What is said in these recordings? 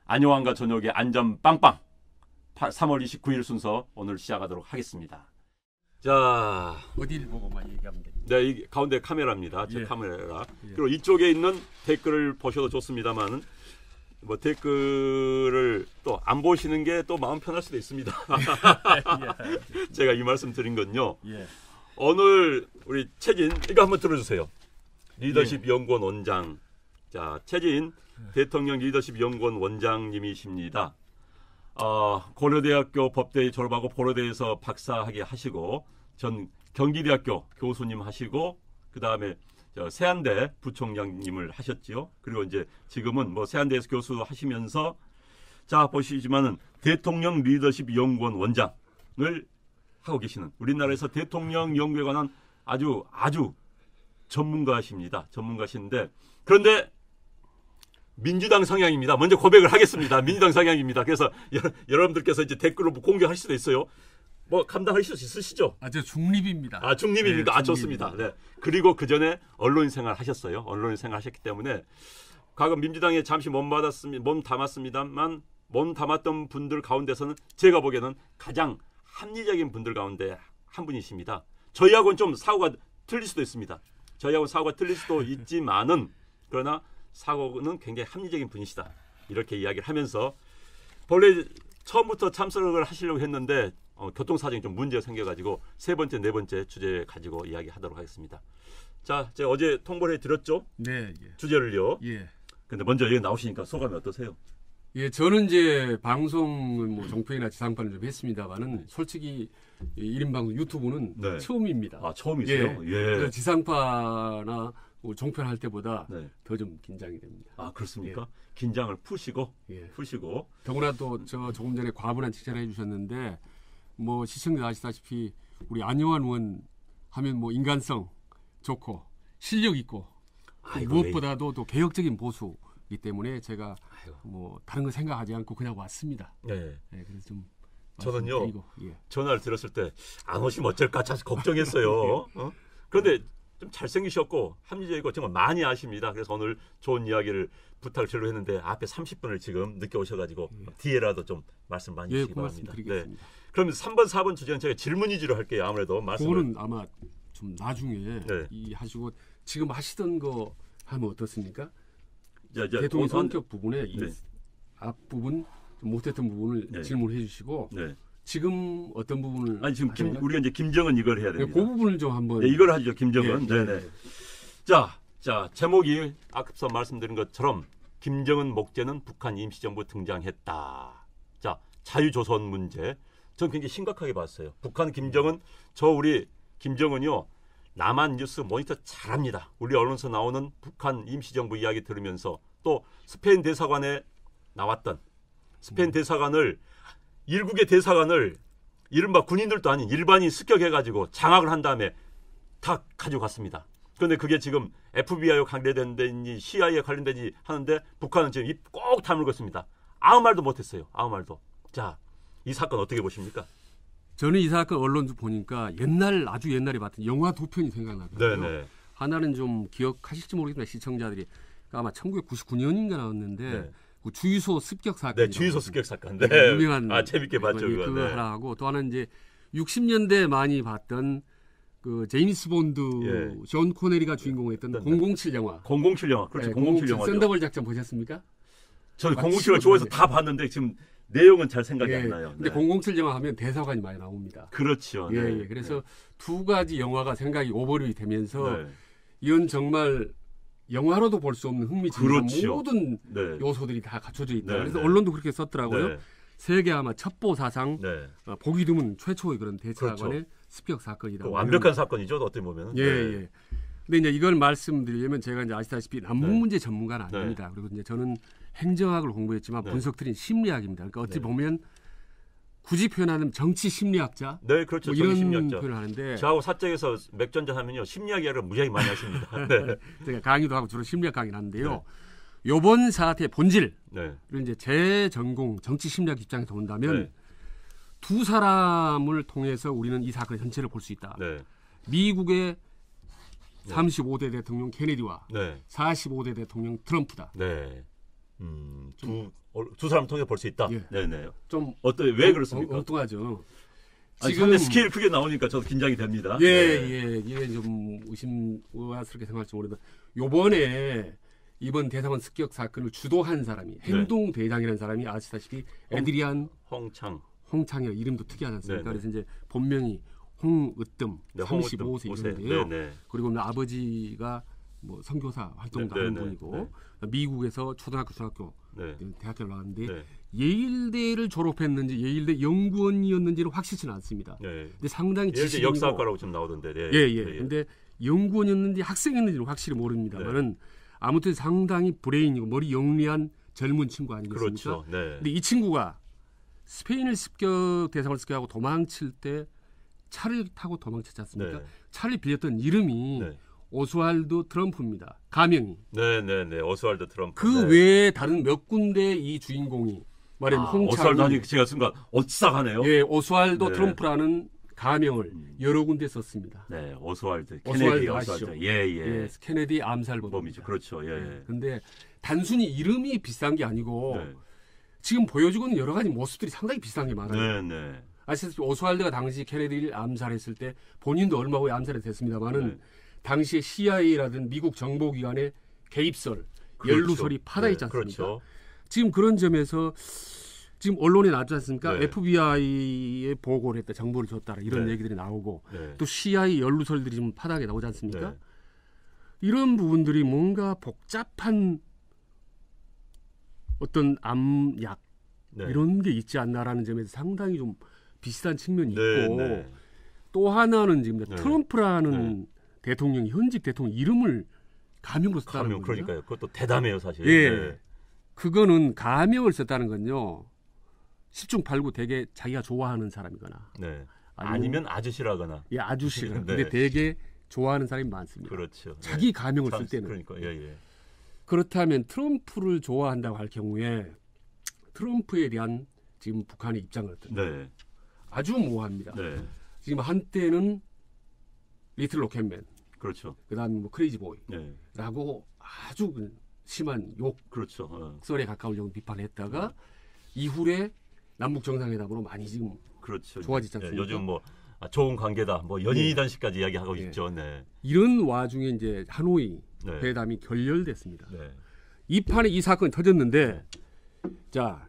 안요한과 저녁의 안전 빵빵 3월 29일 순서 오늘 시작하도록 하겠습니다. 자, 어디를 보고만 얘기하면 됩니다. 네, 이 가운데 카메라입니다. 제 예. 카메라. 예. 그리고 이쪽에 있는 댓글을 보셔도 좋습니다만, 뭐 댓글을 또 안 보시는 게 또 마음 편할 수도 있습니다. 예. 제가 이 말씀 드린 건요. 예. 오늘 우리 최진 이거 한번 들어주세요. 리더십 연구원 원장. 자, 최진 대통령 리더십 연구원 원장님이십니다. 고려대학교 법대 졸업하고 고려대에서 박사학위 하시고 전 경기대학교 교수님 하시고 그 다음에 세안대 부총장님을 하셨지요. 그리고 이제 지금은 뭐 세안대에서 교수 하시면서 자 보시지만은 대통령 리더십 연구원 원장을 하고 계시는 우리나라에서 대통령 연구에 관한 아주 전문가십니다. 전문가신데 그런데 민주당 성향입니다. 먼저 고백을 하겠습니다. 민주당 성향입니다. 그래서 여러분들께서 이제 댓글로 공개할 수도 있어요. 뭐 감당하실 수 있으시죠? 저 중립입니다. 중립입니까? 네, 좋습니다. 네. 그리고 그 전에 언론 생활 하셨어요. 언론 생활 하셨기 때문에 과거 민주당에 잠시 몸 담았습니다만 몸 담았던 분들 가운데서는 제가 보기에는 가장 합리적인 분들 가운데 한 분이십니다. 저희하고는 좀 사고가 틀릴 수도 있습니다. 저희하고는 사고가 틀릴 수도 있지만은 그러나 사고는 굉장히 합리적인 분이시다. 이렇게 이야기를 하면서 본래 처음부터 참석을 하시려고 했는데 교통사정이 좀 문제가 생겨가지고 세 번째, 네 번째 주제 가지고 이야기하도록 하겠습니다. 자, 제가 어제 통보를 해드렸죠? 네. 예. 주제를요. 예. 근데 먼저 여기 나오시니까 소감이 어떠세요? 예, 저는 이제 방송은 뭐 종편이나 지상파는 좀 했습니다만은 솔직히 1인 방송 유튜브는 네. 처음입니다. 처음이세요? 예. 예. 그래서 지상파나 종편 할 때보다 네. 더 좀 긴장이 됩니다. 그렇습니까? 예. 긴장을 푸시고. 더구나 또 저 조금 전에 과분한 칭찬을 해주셨는데 뭐 시청자 아시다시피 우리 안요한 의원 하면 뭐 인간성 좋고 실력 있고 무엇보다도 또 개혁적인 보수이기 때문에 제가 뭐 다른 거 생각하지 않고 그냥 왔습니다. 네. 그래서 좀 저는요 예. 전화를 들었을 때 안 오시면 어쩔까 참 걱정했어요. 그런데 좀 잘생기셨고 합리적이고 정말 많이 아십니다. 그래서 오늘 좋은 이야기를 부탁을 드리려고 했는데 앞에 30분을 지금 늦게 오셔가지고 뒤에라도 좀 말씀 많이 주시기 바랍니다. 드리겠습니다. 네. 그럼 3번, 4번 주제는 제가 질문 위주로 할게요. 아무래도 말씀을. 그거는 아마 좀 나중에 하시고 지금 하시던 거 하면 어떻습니까? 대통령 성격 부분에 이 앞부분 못했던 부분을 질문해 주시고 지금 어떤 부분을 지금 우리가 이제 김정은 이걸 해야 됩니다. 그 부분을 좀 한번 이걸 하죠. 김정은. 네네. 자 제목이 앞서 말씀드린 것처럼 김정은 목재는 북한 임시정부 등장했다. 자 자유조선 문제. 전 굉장히 심각하게 봤어요. 북한 김정은 우리 김정은이요. 남한 뉴스 모니터 잘합니다. 우리 언론에서 나오는 북한 임시정부 이야기 들으면서 또 스페인 대사관에 나왔던 스페인 대사관을 일국의 대사관을 이른바 군인들도 아닌 일반인 습격해가지고 장악을 한 다음에 다 가지고 갔습니다. 그런데 그게 지금 FBI와 관련된지 CIA에 관련된지 하는데 북한은 지금 입 꼭 다물고 있습니다. 아무 말도 못했어요. 아무 말도. 자, 이 사건 어떻게 보십니까? 저는 이 사건 언론 보니까 아주 옛날에 봤던 영화 두 편이 생각나거든요. 네네. 하나는 좀 기억하실지 모르겠지만 시청자들이 아마 1999년인가 나왔는데 그 주유소 습격 사건. 네, 주유소 습격 사건. 네. 유명한. 재밌게 봤죠. 그거 하나 하고 또 하나는 이제 60년대 많이 봤던 그 제임스 본드, 존 코네리가 주인공했던 007 영화. 007 영화. 그렇죠. 007 영화. 썬더볼 작전 보셨습니까? 저는 007을 좋아해서 다 봤는데 지금 내용은 잘 생각이 안 나요. 근데 007 영화 하면 대사관이 많이 나옵니다. 그렇죠. 그래서 두 가지 영화가 생각이 오버랩이 되면서 이건 정말 영화로도 볼 수 없는 흥미진진한 모든 요소들이 다 갖춰져 있다. 그래서 언론도 그렇게 썼더라고요. 세계 아마 첩보 사상 보기 드문 최초의 그런 대사관의 습격 사건이다. 완벽한 사건이죠. 어떻게 보면. 근데 이제 이걸 말씀드리려면 제가 이제 아시다시피 남북 문제 전문가는 아닙니다. 그리고 이제 저는 행정학을 공부했지만 분석들은 심리학입니다. 그러니까 어찌 보면 굳이 표현하면 정치 심리학자. 네, 그렇죠. 뭐 이런 심리학자. 표현을 하는데 저하고 사적에서 맥주 한잔 하면요 심리학 이야기를 무지하게 많이 하십니다. 제가 강의도 하고 주로 심리학 강의를 하는데요. 이번 사태의 본질을 이제 제 전공 정치 심리학 입장에서 본다면 두 사람을 통해서 우리는 이 사건 전체를 볼 수 있다. 네. 미국의 35대 대통령 케네디와 네. 45대 대통령 트럼프다. 네. 두 사람 통해 볼 수 있다. 예. 네네. 좀 왜 그렇습니까? 엉뚱하죠. 아니, 상당히 스케일 크게 나오니까 저도 긴장이 됩니다. 예. 이게 좀 의아스럽게 생각할지 모르겠는데 요번에 이번 대사관 습격 사건을 주도한 사람이 행동대장이라는 사람이 아시다시피 에드리안 홍창이라 이름도 특이하지 않습니까? 그래서 이제 본명이 홍으뜸 35세인데요. 그리고 아버지가 뭐 선교사 활동도 하는 분이고 미국에서 초등학교, 중학교, 대학교를 나왔는데 예일대를 졸업했는지 예일대 연구원이었는지는 확실치는 않습니다. 근데 상당히 예일대 역사학과라고 좀 나오던데. 근데 연구원이었는지 학생이었는지는 확실히 모릅니다만은 아무튼 상당히 브레인이고 머리 영리한 젊은 친구 아니겠습니까? 그렇죠. 근데 이 친구가 스페인을 대상을 습격하고 도망칠 때 차를 타고 도망쳤지 않습니까? 차를 빌렸던 이름이 오스왈드 트럼프입니다. 가명이. 네네네. 오스왈드 트럼프. 그 외에 다른 몇 군데 이 주인공이 말하면 홍창이. 오스왈드 하니 제가 순간 어찌싹하네요. 예, 오스왈드 트럼프라는 가명을 여러 군데 썼습니다. 네, 오스왈드 케네디 아시죠? 예, 케네디 암살범이죠. 그렇죠. 예. 근데 단순히 이름이 비슷한 게 아니고 지금 보여주고 있는 여러 가지 모습들이 상당히 비슷한 게 많아요. 아시다시피 오스왈드가 당시 케네디를 암살했을 때 본인도 얼마 후에 암살이 됐습니다만은 당시에 CIA라든 미국 정보기관의 개입설, 연루설이 파다있지 않습니까? 그렇죠. 지금 그런 점에서 지금 언론에 나왔지 않습니까? FBI에 보고를 했다, 정보를 줬다 이런 얘기들이 나오고 또 CIA 연루설들이 지금 파다하게 나오지 않습니까? 이런 부분들이 뭔가 복잡한 어떤 암약 이런 게 있지 않나라는 점에서 상당히 좀 비슷한 측면이 있고 또 하나는 지금 트럼프라는 대통령이 현직 대통령 이름을 가명으로 썼다는 거예요. 그러니까요. 그것도 대담해요, 사실. 그거는 가명을 썼다는 건요. 10중 8구 되게 자기가 좋아하는 사람이거나 아니면 아저씨라거나. 아저씨가. 근데 되게 좋아하는 사람이 많습니다. 그렇죠. 자기 가명을 쓸 때는. 그러니까 그렇다면 트럼프를 좋아한다고 할 경우에 트럼프에 대한 지금 북한의 입장은 어떤가요? 아주 모호합니다. 지금 한때는 리틀 로켓맨, 그렇죠. 그다음에 뭐 크레이지 보이라고 아주 심한 욕설에 가까울 정도 비판했다가 이후에 남북 정상회담으로 많이 지금 좋아지지 않습니까? 요즘 뭐 좋은 관계다, 뭐 연인이단식까지 이야기하고 있죠. 이런 와중에 이제 하노이 회담이 결렬됐습니다. 이 판에 이 사건이 터졌는데, 자,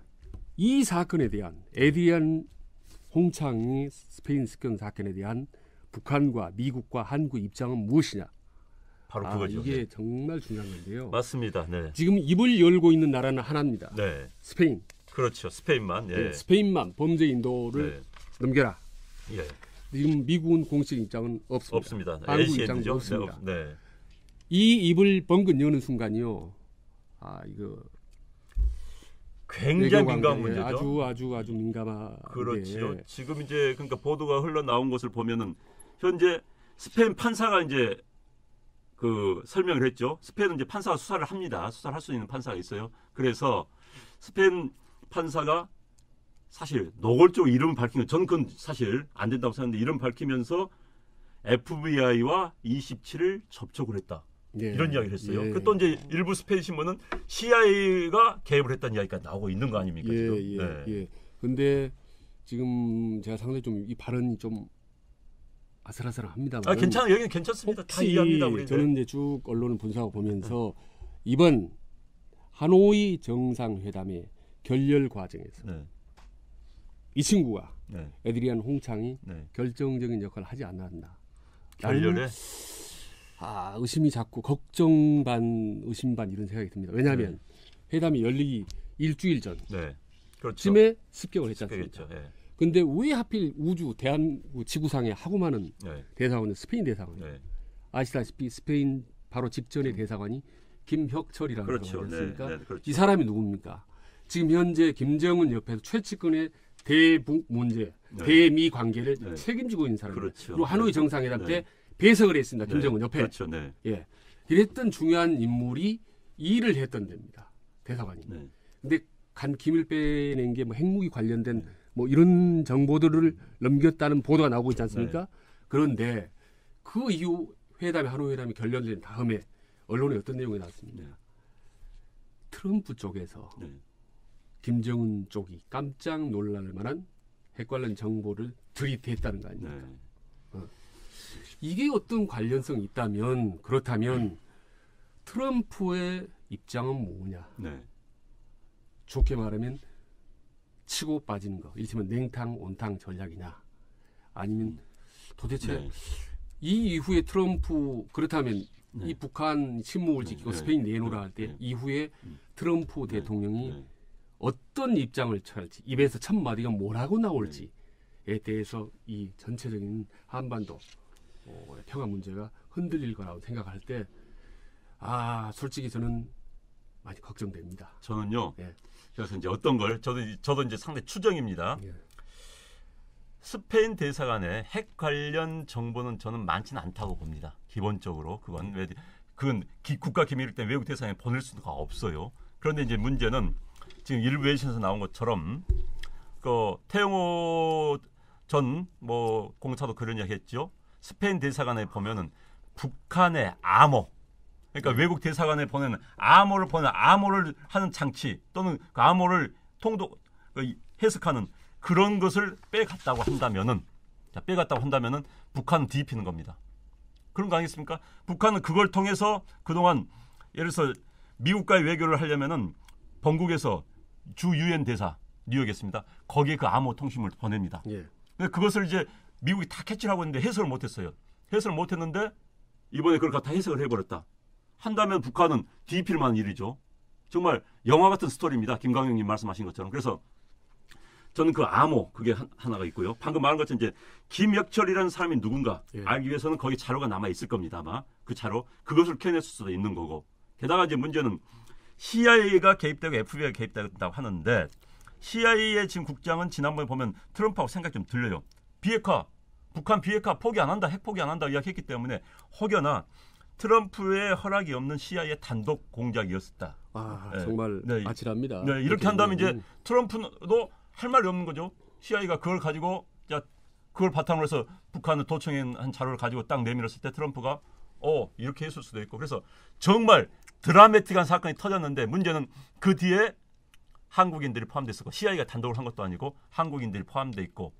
이 사건에 대한 에드리안 홍창이 스페인 습격 사건에 대한 북한과 미국과 한국 입장은 무엇이냐? 바로 그거죠. 이게 정말 중요한 건데요. 맞습니다. 지금 입을 열고 있는 나라는 하나입니다. 스페인. 그렇죠. 스페인만. 스페인만 범죄 인도를 넘겨라. 지금 미국은 공식 입장은 없습니다. 한국 입장도 없습니다. 이 입을 벙긋 여는 순간이요. 이거 굉장히 민감한 문제죠. 아주 민감한. 그렇죠. 지금 이제 그러니까 보도가 흘러나온 것을 보면은 현재 스페인 판사가 이제 그 설명을 했죠. 스페인은 이제 판사가 수사를 합니다. 수사를 할 수 있는 판사가 있어요. 그래서 스페인 판사가 사실 노골적으로 이름을 밝히면 저는 그건 사실 안 된다고 생각하는데 이름 밝히면서 FBI와 27을 접촉을 했다. 이런 이야기를 했어요. 또 이제 일부 스페인 신문은 CIA가 개입을 했다는 이야기가 나오고 있는 거 아닙니까? 지금. 근데 지금 제가 상당히 좀 이 발언이 좀 아슬아슬합니다만. 괜찮아요. 여기는 괜찮습니다. 다 이해합니다. 우리. 저는 이제 쭉 언론을 분석하고 보면서 이번 하노이 정상회담의 결렬 과정에서 이 친구가 에드리안 홍창이 결정적인 역할을 하지 않았나. 결렬에? 의심이 자꾸 걱정 반 의심 반 이런 생각이 듭니다. 왜냐하면 회담이 열리기 일주일 전 쯤에 습격을 했지 않습니까? 근데 왜 하필 대한민국 지구상에 하고 많은 대사관은 스페인 대사관. 아시다시피 스페인 바로 직전의 대사관이 김혁철이라는 사람이었습니까? 이 사람이 누굽니까? 지금 현재 김정은 옆에서 최측근의 대북 문제, 대미 관계를 책임지고 있는 사람입니다. 그리고 하노이 정상회담 때 배석을 했습니다. 김정은 옆에. 이랬던 중요한 인물이 이 일을 했던 데입니다. 대사관이. 근데 간 김을 빼낸 게 뭐 핵무기 관련된 뭐 이런 정보들을 넘겼다는 보도가 나오고 있지 않습니까? 그런데 그 이후 회담이 하노이 회담이 결렬된 다음에 언론에 어떤 내용이 나왔습니까? 네. 트럼프 쪽에서 네. 김정은 쪽이 깜짝 놀랄 만한 핵 관련 정보를 들이댔다는 거 아닙니까? 네. 이게 어떤 관련성이 있다면 그렇다면 트럼프의 입장은 뭐냐? 네. 좋게 말하면 치고 빠지는 거, 이를테면 냉탕 온탕 전략이냐? 아니면 도대체 네. 이 이후에 트럼프 그렇다면 네. 이 북한 침묵을 지키고 네. 스페인 내노라 네. 할 때 네. 이후에 트럼프 대통령이 네. 어떤 입장을 취할지 입에서 첫 마디가 뭐라고 나올지에 대해서 이 전체적인 한반도 평화 문제가 흔들릴 거라고 생각할 때 솔직히 저는 많이 걱정됩니다. 저는요. 예. 그래서 이제 어떤 걸 저도 이제 상당히 추정입니다. 예. 스페인 대사관에 핵 관련 정보는 저는 많지는 않다고 봅니다. 기본적으로 그건 국가 기밀일 때 외국 대사관에 보낼 수가 없어요. 그런데 이제 문제는 지금 일부 외신에서 나온 것처럼 그 태영호 전 뭐 공사도 그런 이야기했죠. 스페인 대사관에 보면은 북한의 암호, 그러니까 외국 대사관에 보내는 암호를 하는 장치 또는 그 암호를 해석하는 그런 것을 빼갔다고 한다면은 북한은 뒤집히는 겁니다. 그런 거 아니겠습니까? 북한은 그걸 통해서 그동안 예를 들어서 미국과의 외교를 하려면은 번국에서 주 유엔 대사 뉴욕이었습니다. 거기에 그 암호 통신을 보냅니다. 예. 근데 그것을 이제 미국이 다 캐치를 하고 있는데 해석을 못했어요. 해석을 못했는데 이번에 그걸 다 해석을 해버렸다. 한다면 북한은 뒤집힐 만한 일이죠. 정말 영화 같은 스토리입니다. 김광영님 말씀하신 것처럼. 그래서 저는 그 암호 그게 하나가 있고요. 방금 말한 것처럼 이제 김혁철이라는 사람이 누군가 알기 위해서는 거기 자료가 남아 있을 겁니다. 아마 그 자료 그것을 캐냈을 수도 있는 거고. 게다가 이제 문제는 CIA가 개입되고 FBI가 개입된다고 하는데 CIA의 지금 국장은 지난번에 보면 트럼프하고 생각이 좀 들려요. 북한 비핵화 포기 안 한다, 핵 포기 안 한다 이야기했기 때문에 혹여나 트럼프의 허락이 없는 CIA 단독 공작이었다. 네. 정말 아찔합니다. 네, 이렇게 한다면 이제 트럼프도 할 말이 없는 거죠. CIA가 그걸 가지고 그걸 바탕으로 해서 북한을 도청한 자료를 가지고 딱 내밀었을 때 트럼프가 이렇게 했을 수도 있고 그래서 정말 드라마틱한 사건이 터졌는데 문제는 그 뒤에 한국인들이 포함되어 있고 CIA가 단독을 한 것도 아니고 한국인들이 포함되어 있고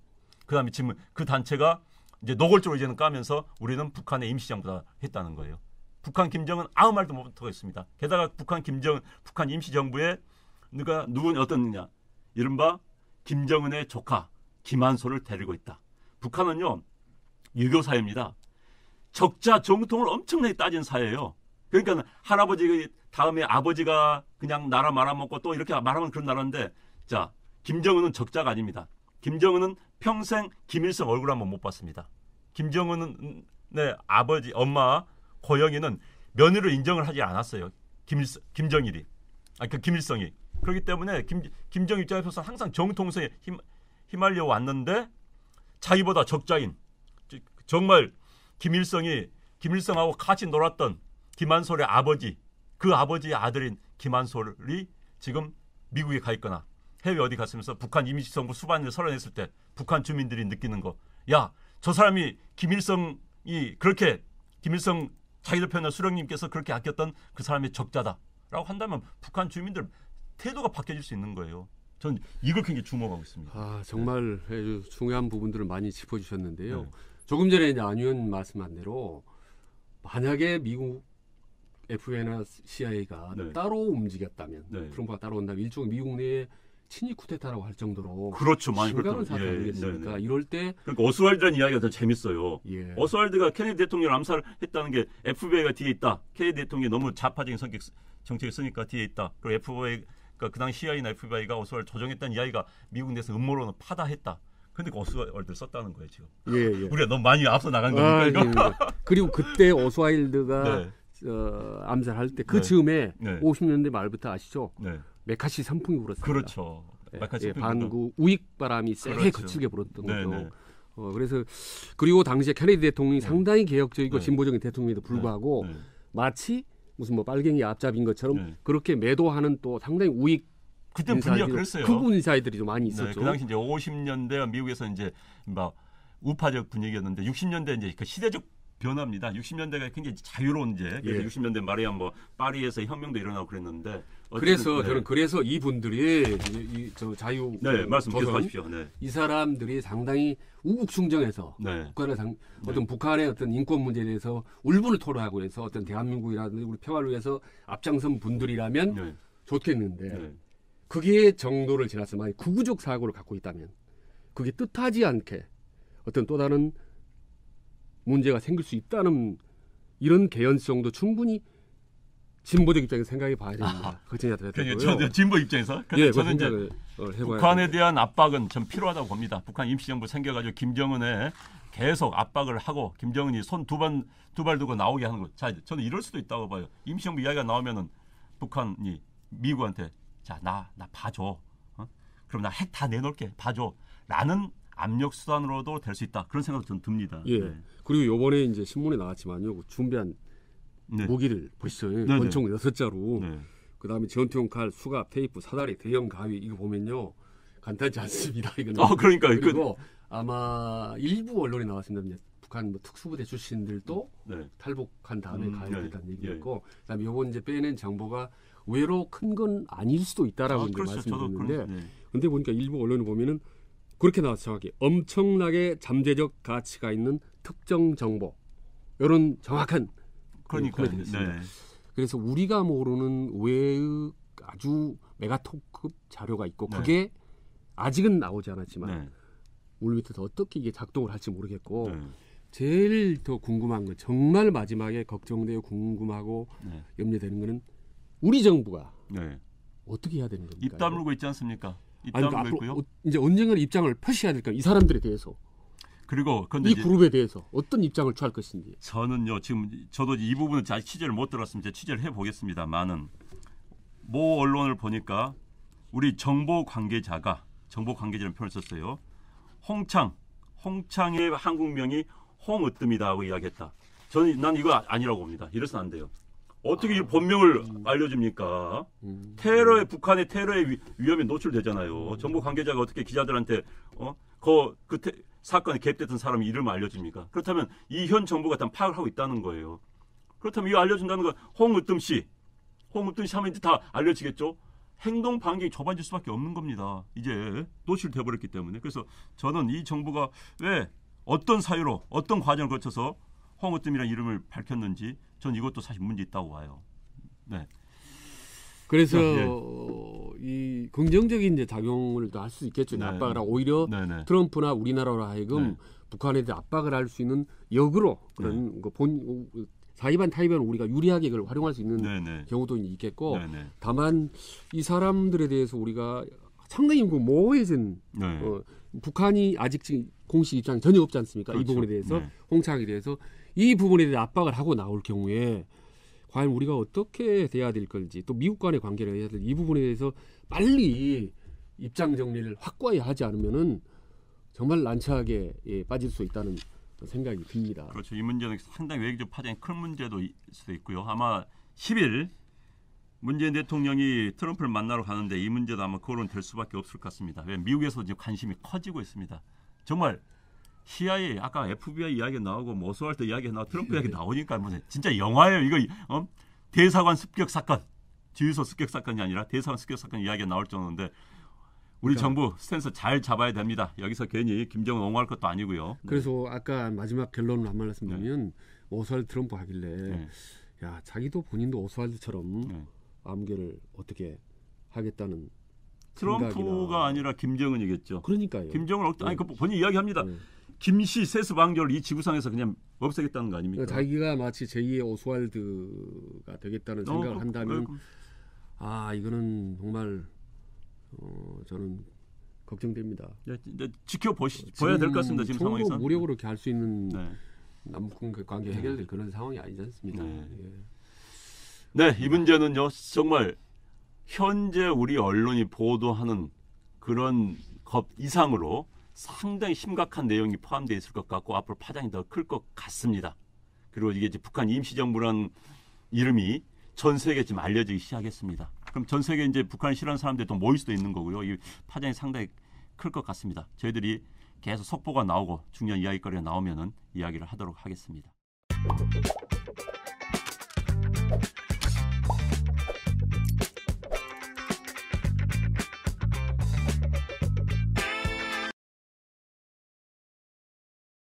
그다음에 지금 그 단체가 이제 노골적으로 이제는 까면서 우리는 북한의 임시정부다 했다는 거예요. 북한 김정은 아무 말도 못하고 있습니다. 게다가 북한 임시정부에 어떻느냐 이른바 김정은의 조카 김한솔을 데리고 있다. 북한은요 유교 사회입니다. 적자 정통을 엄청나게 따진 사회예요. 그러니까 할아버지 다음에 아버지가 그냥 나라 말아먹고 또 이렇게 말하면 그런 나라인데 자 김정은은 적자가 아닙니다. 김정은은 평생 김일성 얼굴 한번 못 봤습니다. 김정은은 아버지 엄마 고영이는 며느리를 인정을 하지 않았어요. 김정일이 김일성이 그렇기 때문에 김정 입장에서 항상 정통성에 휘말려 왔는데 자기보다 적자인 정말 김일성하고 같이 놀았던 김한솔의 아버지 그 아버지의 아들인 김한솔이 지금 미국에 가 있거나 해외 어디 갔으면서 북한 임시정부 수반을 선언했을 때 북한 주민들이 느끼는 거 저 사람이 김일성 자기들 표현한 수령님께서 그렇게 아꼈던 그 사람의 적자다라고 한다면 북한 주민들 태도가 바뀌어질 수 있는 거예요. 저는 이걸 굉장히 주목하고 있습니다. 정말 중요한 부분들을 많이 짚어주셨는데요. 네. 조금 전에 이제 안 의원 말씀한 대로 만약에 미국 FBI나 CIA가 따로 움직였다면 트럼프가 따로 온다면 일종의 미국 내에 친위 쿠데타라고 할 정도로 그렇죠. 많이 심각한 사태 아니겠습니까? 이럴 때 그러니까 오스왈드라는 이야기가 더 재밌어요. 오스왈드가 케네디 대통령 암살했다는 게 FBI가 뒤에 있다. 케네디 대통령이 너무 좌파적인 정책을 쓰니까 뒤에 있다. 그리고 FBI 그 당시 CIA나 FBI가 오스왈드 조정했다는 이야기가 미국 내에서 음모론을 파다했다. 근데 그 오스왈드를 썼다는 거예요 지금. 우리가 너무 많이 앞서 나간 겁니까 이거? 그리고 그때 오스왈드가 암살할 때 그 즈음에 50년대 말부터 아시죠? 메카시 선풍이 불었습니다. 그렇죠. 반구 우익 바람이 세게 거칠게 불었던 거죠. 그래서 그리고 당시에 케네디 대통령이 상당히 개혁적이고 진보적인 대통령에도 불구하고 마치 무슨 빨갱이 앞잡인 것처럼 그렇게 매도하는 또 상당히 우익 그때 분위기가 그랬어요. 극우 인사이들이 좀 많이 있었죠. 네, 그 당시 이제 50년대 미국에서 이제 막 우파적 분위기였는데 60년대 이제 그 시대적 변화입니다. 60년대가 굉장히 자유로운 이제 예. 60년대 말이야 뭐 파리에서 혁명도 일어나고 그랬는데 그래서 네. 저는 그래서 이분들이 저 자유 네 말씀 조선, 계속하십시오. 네. 이 사람들이 상당히 우국충정해서 네. 북한의 어떤 북한의 어떤 인권 문제에 대해서 울분을 토로하고 해서 어떤 대한민국이라든지 우리 평화를 위해서 앞장선 분들이라면 네. 좋겠는데 네. 그게 정도를 지나서 만약 구구적 사고를 갖고 있다면 그게 뜻하지 않게 어떤 또 다른 문제가 생길 수 있다는 이런 개연성도 충분히 진보적 입장에서 생각해 봐야 됩니다. 그렇게 그러니까 저는 진보 입장에서 예, 저는 이제 북한에 대한 압박은 좀 필요하다고 봅니다. 북한 임시정부 생겨가지고 김정은에 계속 압박을 하고 김정은이 손 두 발 두고 나오게 하는 것. 자, 저는 이럴 수도 있다고 봐요. 임시정부 이야기가 나오면은 북한이 미국한테 자, 나 봐줘. 그럼 나 핵 다 내놓을게. 봐줘.라는 압력 수단으로도 될 수 있다. 그런 생각도 좀 듭니다. 예. 네. 그리고 요번에 이제 신문에 나왔지만요. 준비한 네. 무기를 보시죠. 네, 권총 6자루. 네. 그다음에 전투용 칼, 수갑, 테이프, 사다리, 대형 가위 이거 보면요. 간단치 않습니다. 이거는. 그러니까요. 그리고 아마 일부 언론에 나왔습니다. 북한 뭐 특수부대 출신들도 네. 탈북한 다음에 가해됐다는 네. 얘기였고, 그다음에 요번 이제 빼낸 정보가 의외로 큰 건 아닐 수도 있다라고 이제 그렇죠. 말씀드렸는데, 네. 근데 보니까 일부 언론을 보면은 그렇게 나와서 정확히 엄청나게 잠재적 가치가 있는 특정 정보, 이런 정확한 그러니까요. 표현이 있습니다. 네. 그래서 우리가 모르는 외의 아주 메가톡급 자료가 있고, 네. 그게 아직은 나오지 않았지만 네. 우리 밑에서 어떻게 이게 작동을 할지 모르겠고, 네. 제일 더 궁금한 건 정말 마지막에 걱정되고 궁금하고 네. 염려되는 거는 우리 정부가 네. 어떻게 해야 되는 겁니까? 입 다물고 있지 않습니까? 입 아니, 다물고 그러니까 있고요. 앞으로 이제 언젠가는 입장을 표시해야 될까? 이 사람들에 대해서, 그리고 근데 이 이제 그룹에 대해서 어떤 입장을 취할 것인지. 저는요 지금 저도 이 부분은 아직 취재를 못 들었습니다. 취재를 해보겠습니다만은 모 언론을 보니까 우리 정보 관계자라는 표현을 썼어요. 홍창의 한국명이 홍으뜸이다고 이야기했다. 난 이거 아니라고 봅니다. 이래서는 안 돼요. 어떻게 이 본명을 알려줍니까? 북한의 테러의 위험에 노출되잖아요. 정보 관계자가 어떻게 기자들한테 사건에 개입됐던 사람의 이름을 알려줍니까? 그렇다면 이 현 정부가 다 파악을 하고 있다는 거예요. 그렇다면 이거 알려준다는 건 홍으뜸 씨 하면 이제 다 알려지겠죠? 행동 반경이 좁아질 수밖에 없는 겁니다. 이제 노출돼 버렸기 때문에. 그래서 저는 이 정부가 왜 어떤 사유로 어떤 과정을 거쳐서 홍으뜸이라는 이름을 밝혔는지 전 이것도 사실 문제 있다고 봐요. 네. 그래서 예. 이 긍정적인 이제 작용을 또 할 수 있겠죠. 네. 압박을 하고 오히려 네네. 트럼프나 우리나라로 하여금 네. 북한에 대해 압박을 할 수 있는 역으로 그런 사이반 타이반 우리가 유리하게 그걸 활용할 수 있는 네네. 경우도 있겠고, 네네. 다만 이 사람들에 대해서 우리가 상당히 모호해진 네. 북한이 아직 지금 공식 입장이 전혀 없지 않습니까? 그렇죠. 이 부분에 대해서 네. 홍창에 대해서 이 부분에 대해 압박을 하고 나올 경우에 과연 우리가 어떻게 돼야 될 건지, 또 미국 간의 관계를 해야 될 이 부분에 대해서 빨리 입장 정리를 확고히 하지 않으면은 정말 난처하게 빠질 수 있다는 생각이 듭니다. 그렇죠. 이 문제는 상당히 외교적 파장이 큰 문제도 수도 있고요. 아마 10일 문재인 대통령이 트럼프를 만나러 가는데 이 문제도 아마 거론될 수밖에 없을 것 같습니다. 왜 미국에서 지금 관심이 커지고 있습니다. 정말 CIA 아까 FBI 이야기 나오고 뭐 오스왈드 이야기 나오고 트럼프 이야기 나오니까 무슨 진짜 영화예요. 이거 대사관 습격 사건, 주유소 습격 사건이 아니라 대사관 습격 사건 이야기가 나올 정도인데 우리 정부 스탠스 잘 잡아야 됩니다. 여기서 괜히 김정은 옹호할 것도 아니고요. 그래서 아까 마지막 결론을 한 말씀드리면 오스왈드 트럼프 하길래 야 자기도 본인도 오스왈드처럼 암결을 어떻게 하겠다는 트럼프가 생각이나. 아니라 김정은이겠죠. 그러니까요. 김정은 아니 그 본인 이야기합니다. 김씨 세습 왕조를 이 지구상에서 그냥 없애겠다는 거 아닙니까? 자기가 마치 제2의 오스왈드가 되겠다는 생각을 한다면 이거는 정말 저는 걱정됩니다. 이제 지켜봐야 될 것 같습니다. 지금 상황에서. 무력으로 이렇게 할 수 있는 남북 관계 해결될 그런 상황이 아니지 않습니까? 네, 이 문제는요 정말 현재 우리 언론이 보도하는 그런 것 이상으로 상당히 심각한 내용이 포함되어 있을 것 같고 앞으로 파장이 더 클 것 같습니다. 그리고 이게 이제 북한 임시정부라는 이름이 전 세계에 지금 알려지기 시작했습니다. 그럼 전 세계 이제 북한을 싫어하는 사람들이 또 모일 수도 있는 거고요. 이 파장이 상당히 클 것 같습니다. 저희들이 계속 속보가 나오고 중요한 이야기거리가 나오면은 이야기를 하도록 하겠습니다.